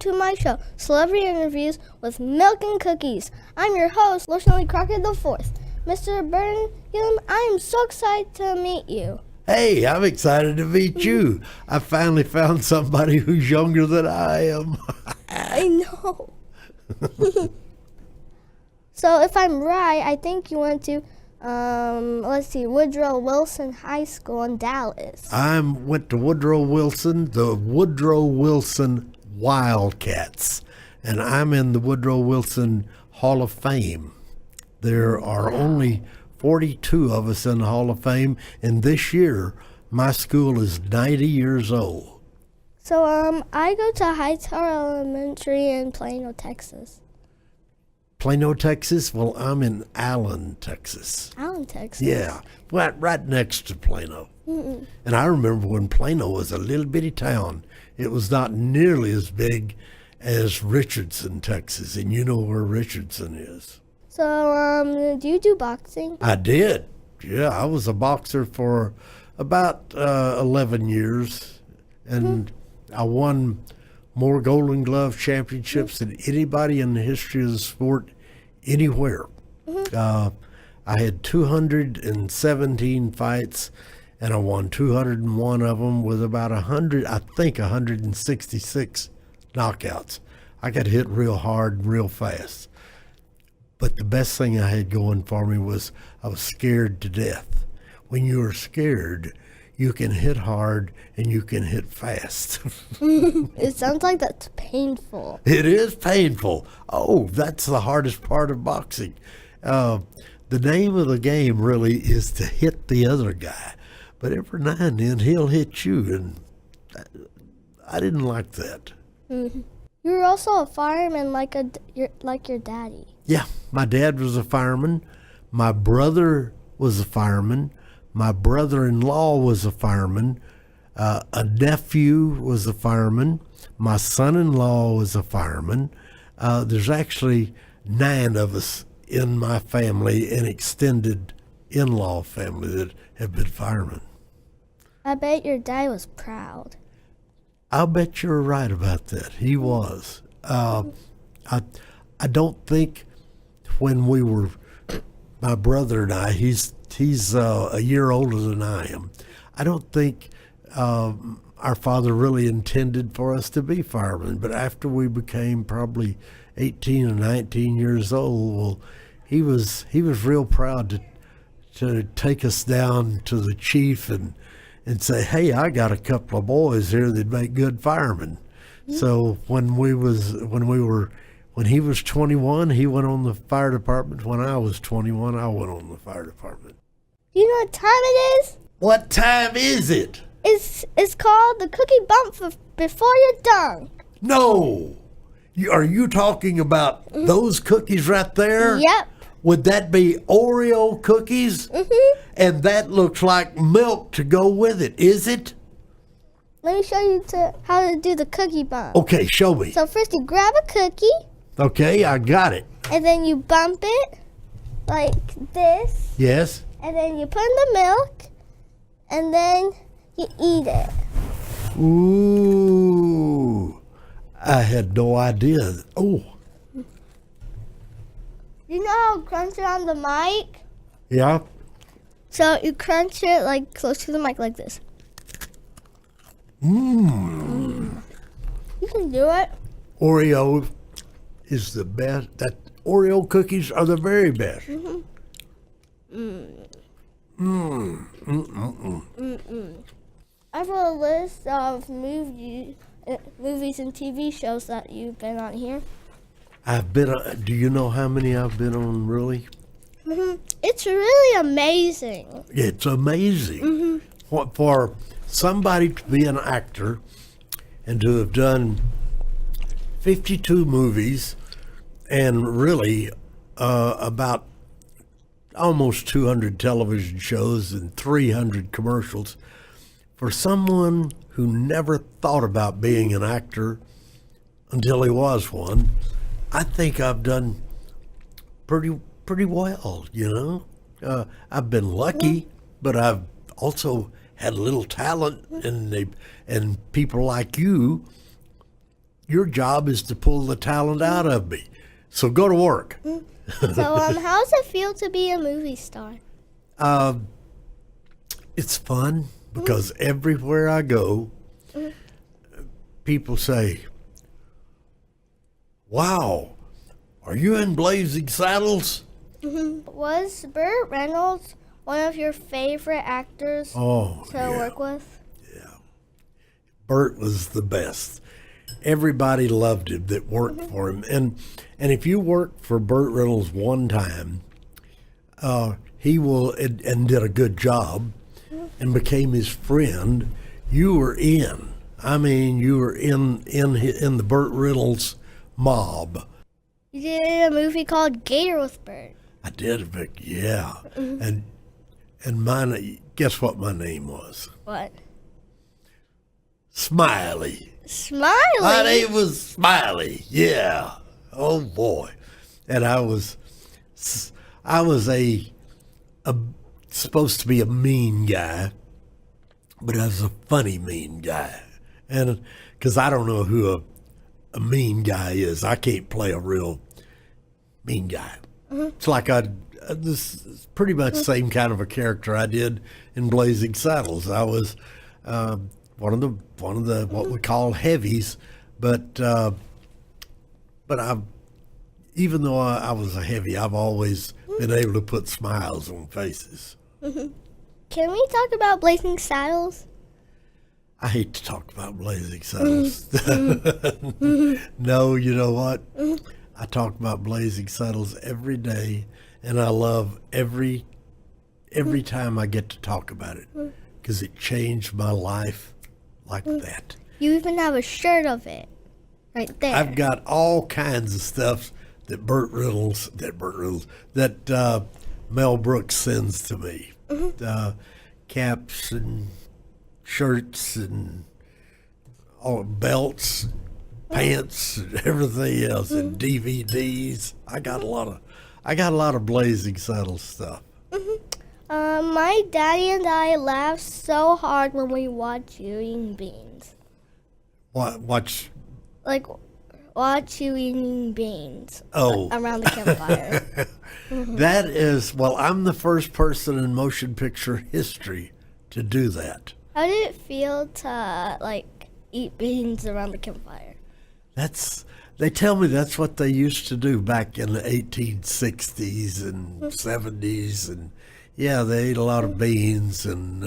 to my show, Celebrity Interviews with Milk and Cookies. I'm your host, Lauriston IV. Mr. Burton Gilliam, I am so excited to meet you. Hey, I'm excited to meet you. I finally found somebody who's younger than I am. I know. So if I'm right, I think you went to, Woodrow Wilson High School in Dallas. I went to Woodrow Wilson, the Woodrow Wilson Wildcats, and I'm in the Woodrow Wilson Hall of Fame. There are only 42 of us in the Hall of Fame, and this year my school is 90 years old. So I go to Hightower Elementary in Plano, Texas. Plano, Texas? Well, I'm in Allen, Texas. Allen, Texas? Yeah, right next to Plano. Mm-mm. And I remember when Plano was a little bitty town. It was not nearly as big as Richardson, Texas, and you know where Richardson is. So, do you do boxing? I did. Yeah, I was a boxer for about 11 years, and I won more Golden Glove championships than anybody in the history of the sport anywhere. I had 217 fights, and I won 201 of them with about 166 knockouts. I got hit real hard and real fast. But the best thing I had going for me was I was scared to death. When you are scared, you can hit hard and you can hit fast. It sounds like that's painful. It is painful. Oh, that's the hardest part of boxing. The name of the game really is to hit the other guy. But every now and then he'll hit you, and I didn't like that. Mm-hmm. You were also a fireman like your daddy. Yeah, my dad was a fireman. My brother was a fireman. My brother-in-law was a fireman. A nephew was a fireman. My son-in-law was a fireman. There's actually 9 of us in my family, an extended in-law family that have been firemen. I bet your dad was proud. I'll bet you're right about that. He was. I don't think when we were, my brother and I, he's a year older than I am. I don't think our father really intended for us to be firemen, but after we became probably 18 or 19 years old, well, he was real proud to take us down to the chief and say, hey, I got a couple of boys here that make good firemen. Mm-hmm. So when he was 21, he went on the fire department. When I was 21, I went on the fire department. Do you know what time it is? What time is it? It's called the cookie bump before you're done. No. Are you talking about those cookies right there? Yep. Would that be Oreo cookies? Mm-hmm. And that looks like milk to go with it, is it? Let me show you how to do the cookie bump. Okay, show me. So first you grab a cookie. Okay, I got it. And then you bump it like this. Yes. And then you put in the milk. And then you eat it. Ooh. I had no idea. Oh. You know how to crunch it on the mic? Yeah. So you crunch it like close to the mic like this. Mmm. You can do it. Oreo is the best. Oreo cookies are the very best. Mm-hmm. I have a list of movies and TV shows that you've been on here. I've been on, do you know how many I've been on, really? Mm-hmm. It's really amazing. It's amazing. Mm-hmm. For somebody to be an actor and to have done 52 movies and really about almost 200 television shows and 300 commercials, for someone who never thought about being an actor until he was one, I think I've done pretty well, you know. I've been lucky, but I've also had a little talent, and people like you your job is to pull the talent out of me. So go to work. So, how does it feel to be a movie star? It's fun because everywhere I go, people say, "Wow, are you in Blazing Saddles?" Was Burt Reynolds one of your favorite actors Oh, to work with? Burt was the best. Everybody loved him that worked for him. And if you worked for Burt Reynolds one time, he will and did a good job and became his friend, you were in. I mean, you were in the Burt Reynolds mob. You did a movie called Gator with Burt. I did, Vic, yeah. And mine, guess what my name was? What? Smiley. Smiley? My name was Smiley, yeah. Oh boy. And I was a supposed to be a mean guy, but I was a funny mean guy. And because I don't know who a mean guy is. I can't play a real mean guy. It's like this is pretty much the same kind of a character I did in Blazing Saddles. I was one of the what we call heavies, but even though I was a heavy, I've always been able to put smiles on faces. Can we talk about Blazing Saddles? I hate to talk about Blazing Saddles. No, you know what? I talk about Blazing Saddles every day, and I love every time I get to talk about it because it changed my life like that. You even have a shirt of it right there. I've got all kinds of stuff that Mel Brooks sends to me. Caps and shirts and all belts, pants, and everything else, and DVDs. I got a lot of Blazing Saddles stuff. My daddy and I laugh so hard when we watch you eating beans. Watch you eating beans. Oh. Around the campfire. That is, well, I'm the first person in motion picture history to do that. How did it feel to eat beans around the campfire? They tell me that's what they used to do back in the 1860s and 70s, and yeah, they ate a lot of beans, and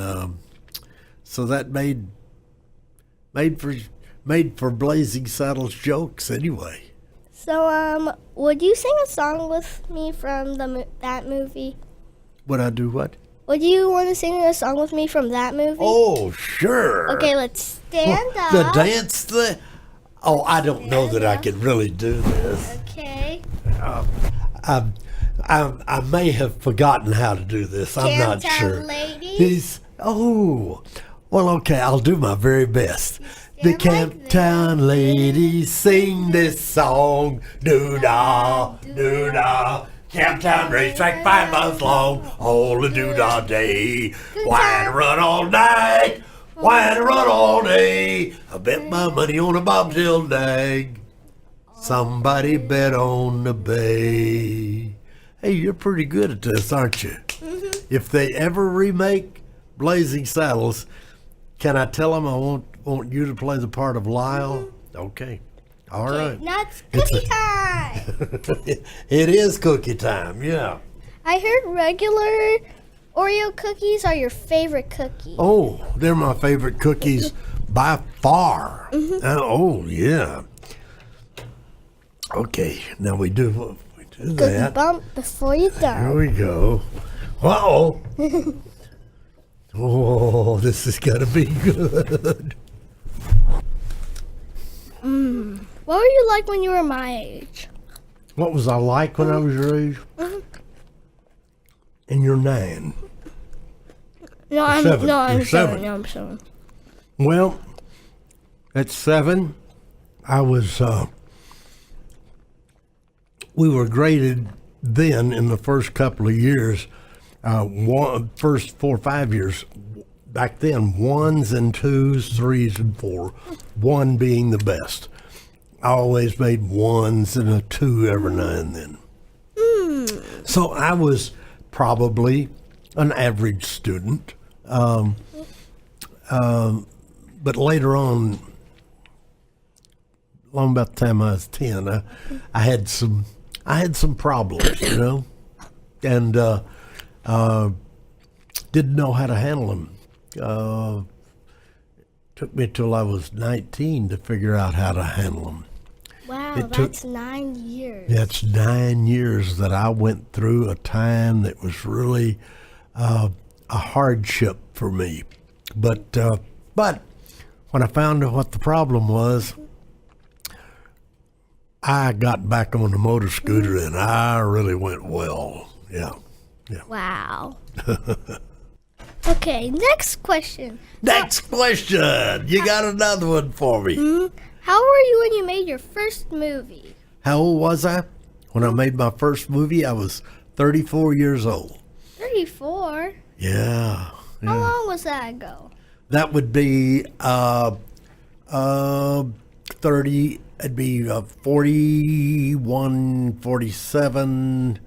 so that made for Blazing Saddles jokes anyway. So, would you sing a song with me from that movie? Would I do what? Would you want to sing a song with me from that movie? Oh, sure. Okay, let's stand up. The dance thing? Oh, I don't know that I can really do this. Okay. I may have forgotten how to do this. I'm not sure. Ladies. Well, okay, I'll do my very best. The Camptown ladies sing this song. Doo-dah, doo-dah. Camptown racetrack 5 miles long. All the doo-dah day. Why to run all night? Why to run all day? I bet my money on a bobtail dag. Somebody bet on the bay. Hey, you're pretty good at this, aren't you? If they ever remake Blazing Saddles, can I tell them I want you to play the part of Lyle? Okay. All right. Now it's cookie time. It is cookie time, yeah. I heard regular Oreo cookies are your favorite cookie. Oh, they're my favorite cookies by far. Oh, yeah. Okay, now we do Cookie that. bump before you Here done. we go. Uh-oh. Oh, this is going to be good. What were you like when you were my age? What was I like when I was your age? And you're 9. No, I'm 7. no, I'm You're 7. 7. No, I'm 7. Well, at 7, I was, we were graded then in the first couple of years, first 4 or 5 years, back then, 1s and 2s, 3s and 4, 1 being the best. I always made ones and a two every now and then. So I was probably an average student. But later on, long about the time I was 10, I had some problems, and didn't know how to handle them. Took me till I was 19 to figure out how to handle them. Wow, that's 9 years. That's 9 years that I went through a time that was really a hardship for me. But when I found out what the problem was, I got back on the motor scooter and I really went well. Yeah. Wow. Okay, next question. Next question. You got another one for me. How were you when you made your first movie? How old was I? When I made my first movie, I was 34 years old. 34? Yeah. How long was that ago? That would be 30, it'd be 41, 47.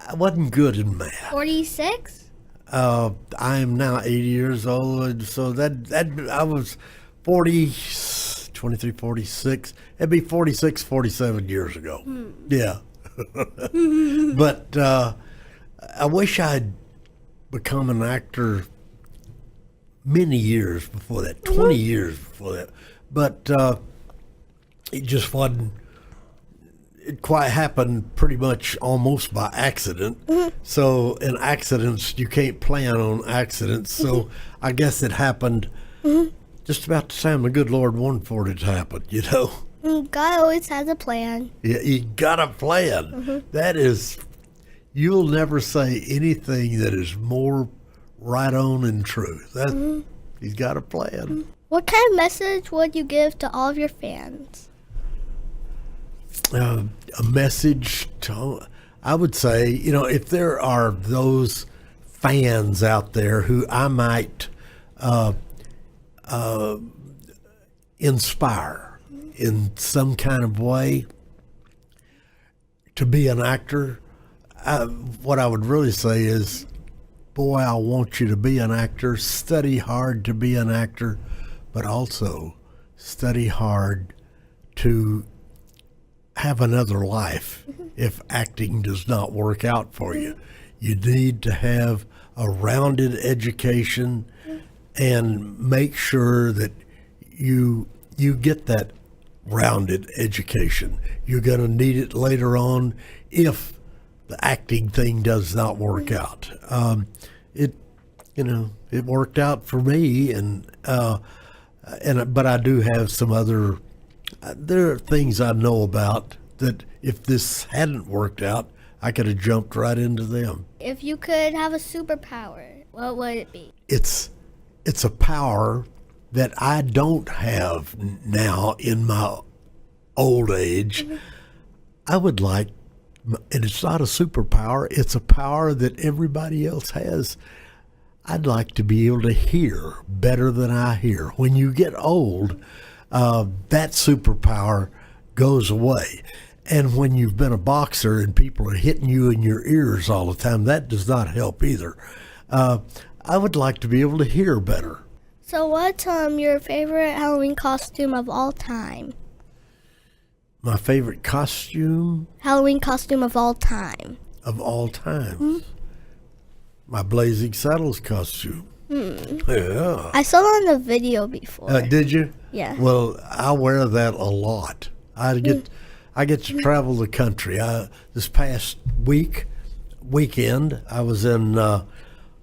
I wasn't good in math. 46? I am now 80 years old, so that I was 40, 23, 46. It'd be 46, 47 years ago. Yeah. But I wish I'd become an actor many years before that, 20 years before that. But it just wasn't, it quite happened pretty much almost by accident. So in accidents, you can't plan on accidents. So I guess it happened just about the time the good Lord wanted for it to happen, God always has a plan. Yeah, you got a plan. That is, you'll never say anything that is more right on and true. He's got a plan. What kind of message would you give to all of your fans? A message to, I would say, if there are those fans out there who I might inspire in some kind of way to be an actor, what I would really say is, boy, I want you to be an actor. Study hard to be an actor, but also study hard to have another life if acting does not work out for you. You need to have a rounded education and make sure that you get that rounded education. You're going to need it later on if the acting thing does not work out. It worked out for me, but I do have some other. There are things I know about that if this hadn't worked out, I could have jumped right into them. If you could have a superpower, what would it be? It's a power that I don't have now in my old age. I would like, and it's not a superpower, it's a power that everybody else has. I'd like to be able to hear better than I hear. When you get old, that superpower goes away. And when you've been a boxer and people are hitting you in your ears all the time, that does not help either. I would like to be able to hear better. So what's your favorite Halloween costume of all time? My favorite costume? Halloween costume of all time. Of all time? My Blazing Saddles costume. Yeah. I saw it on the video before. Did you? Yeah. Well, I wear that a lot. I get to travel the country. This past weekend, I was in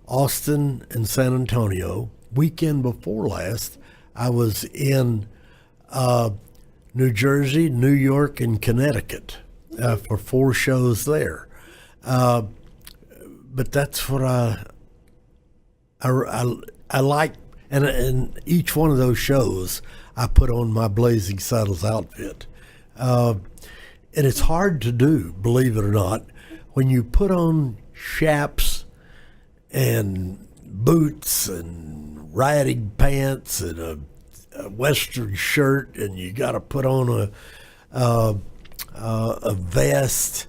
Austin and San Antonio. Weekend before last, I was in New Jersey, New York, and Connecticut for 4 shows there. But that's what I like, and each one of those shows, I put on my Blazing Saddles outfit. And it's hard to do, believe it or not, when you put on chaps and boots and riding pants and Western shirt, and you got to put on a vest.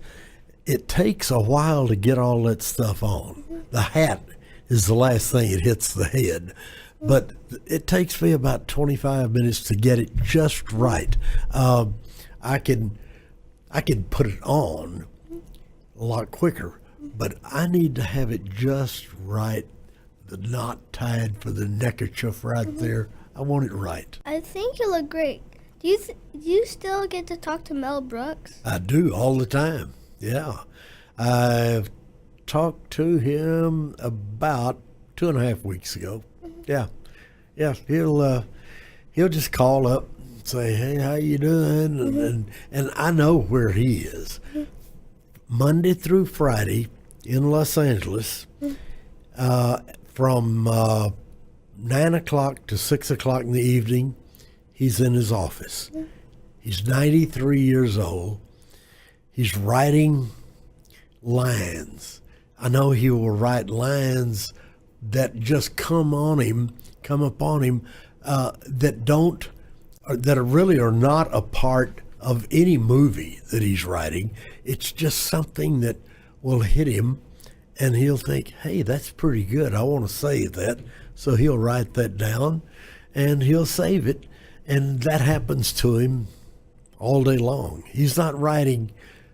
It takes a while to get all that stuff on. The hat is the last thing it hits the head, but it takes me about 25 minutes to get it just right. I can put it on a lot quicker, but I need to have it just right. The knot tied for the neckerchief right there. I want it right. I think you look great. Do you still get to talk to Mel Brooks? I do all the time. Yeah. I've talked to him about 2.5 weeks ago. Yeah. Yeah. He'll just call up and say, "Hey, how you doing?" And I know where he is. Monday through Friday in Los Angeles, from 9 o'clock to 6 o'clock in the evening, he's in his office. He's 93 years old. He's writing lines. I know he will write lines that just come upon him, that really are not a part of any movie that he's writing. It's just something that will hit him, and he'll think, "Hey, that's pretty good. I want to save that." So he'll write that down, and he'll save it, and that happens to him all day long. He's not writing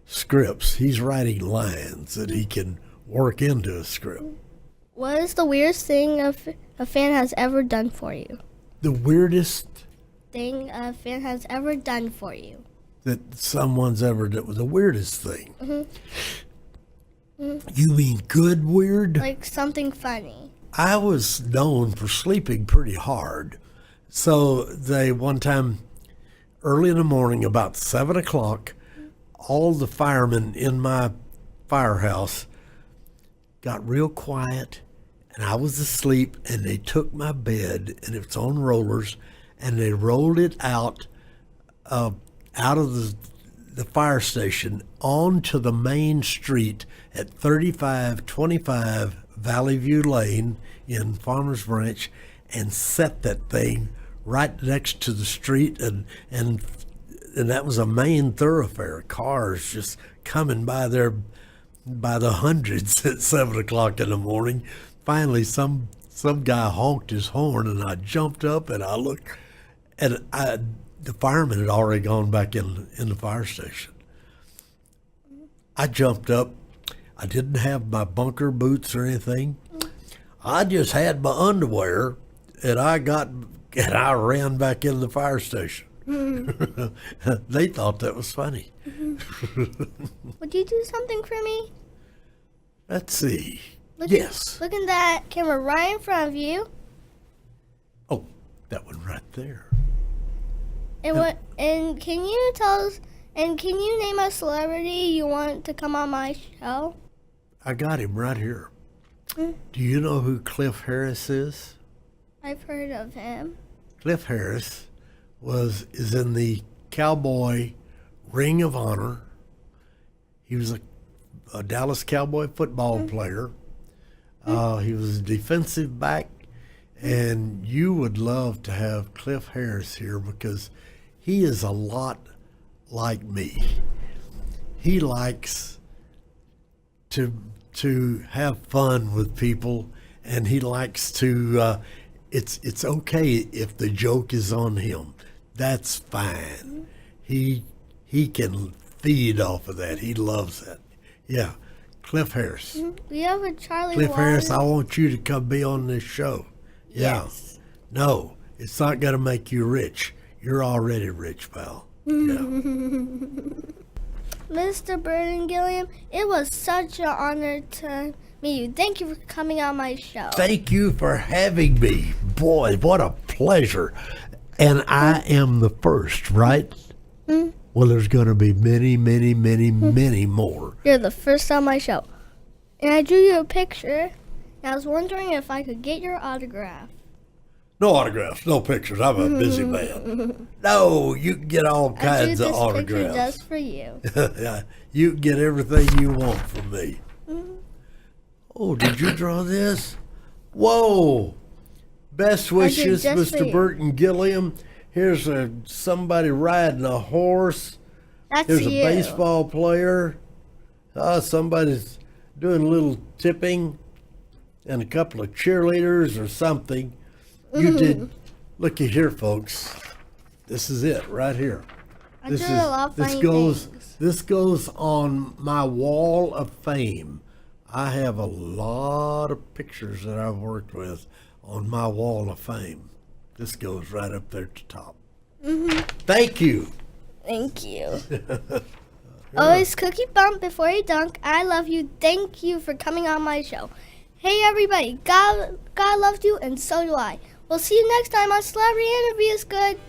scripts. He's writing lines that he can work into a script. What is the weirdest thing a fan has ever done for you? The weirdest Thing a fan has ever done for you? that someone's ever done, the weirdest thing. Mm-hmm. You mean good weird? Like something funny. I was known for sleeping pretty hard. So one time early in the morning, about 7 o'clock, all the firemen in my firehouse got real quiet, and I was asleep, and they took my bed, and it's on rollers, and they rolled it out of the fire station onto the main street at 3525 Valley View Lane in Farmers Branch, and set that thing right next to the street, and that was a main thoroughfare. Cars just coming by there by the hundreds at 7 o'clock in the morning. Finally, some guy honked his horn, and I jumped up and I looked, and the fireman had already gone back in the fire station. I jumped up. I didn't have my bunker boots or anything. I just had my underwear, and I ran back in the fire station. They thought that was funny. Would you do something for me? Let's see. Yes. Look at that camera right in front of you. Oh, that one right there. And can you tell us? And can you name a celebrity you want to come on my show? I got him right here. Do you know who Cliff Harris is? I've heard of him. Cliff Harris is in the Cowboy Ring of Honor. He was a Dallas Cowboy football player. He was a defensive back, and you would love to have Cliff Harris here because he is a lot like me. He likes to have fun with people, and he likes to it's okay if the joke is on him. That's fine. He can feed off of that. He loves that. Yeah. Cliff Harris. We have a Charlie Cliff Water. Harris, I want you to come be on this show. Yeah. Yes. No, it's not going to make you rich. You're already rich, pal. Yeah. Mr. Burton Gilliam, it was such an honor to meet you. Thank you for coming on my show. Thank you for having me. Boy, what a pleasure. And I am the first, right? Well, there's going to be many, many, many, many more. You're the first on my show. And I drew you a picture, and I was wondering if I could get your autograph. No autographs, no pictures. I'm a busy man. No, you can get all kinds of I drew this autographs. picture just for you. Yeah, you can get everything you want from me. Oh, did you draw this? Whoa! Best wishes, just for Mr. you. Burton Gilliam. Here's somebody riding a horse. That's Here's you. a baseball player. Somebody's doing a little tipping, and a couple of cheerleaders or something. You did. Looky here, folks. This is it right here. I did a lot of funny goes. things. This goes on my wall of fame. I have a lot of pictures that I've worked with on my wall of fame. This goes right up there at the top. Thank you. Thank you. Always cookie bump before you dunk. I love you. Thank you for coming on my show. Hey everybody, God loves you and so do I. We'll see you next time on Celebrity Interviews. Goodbye.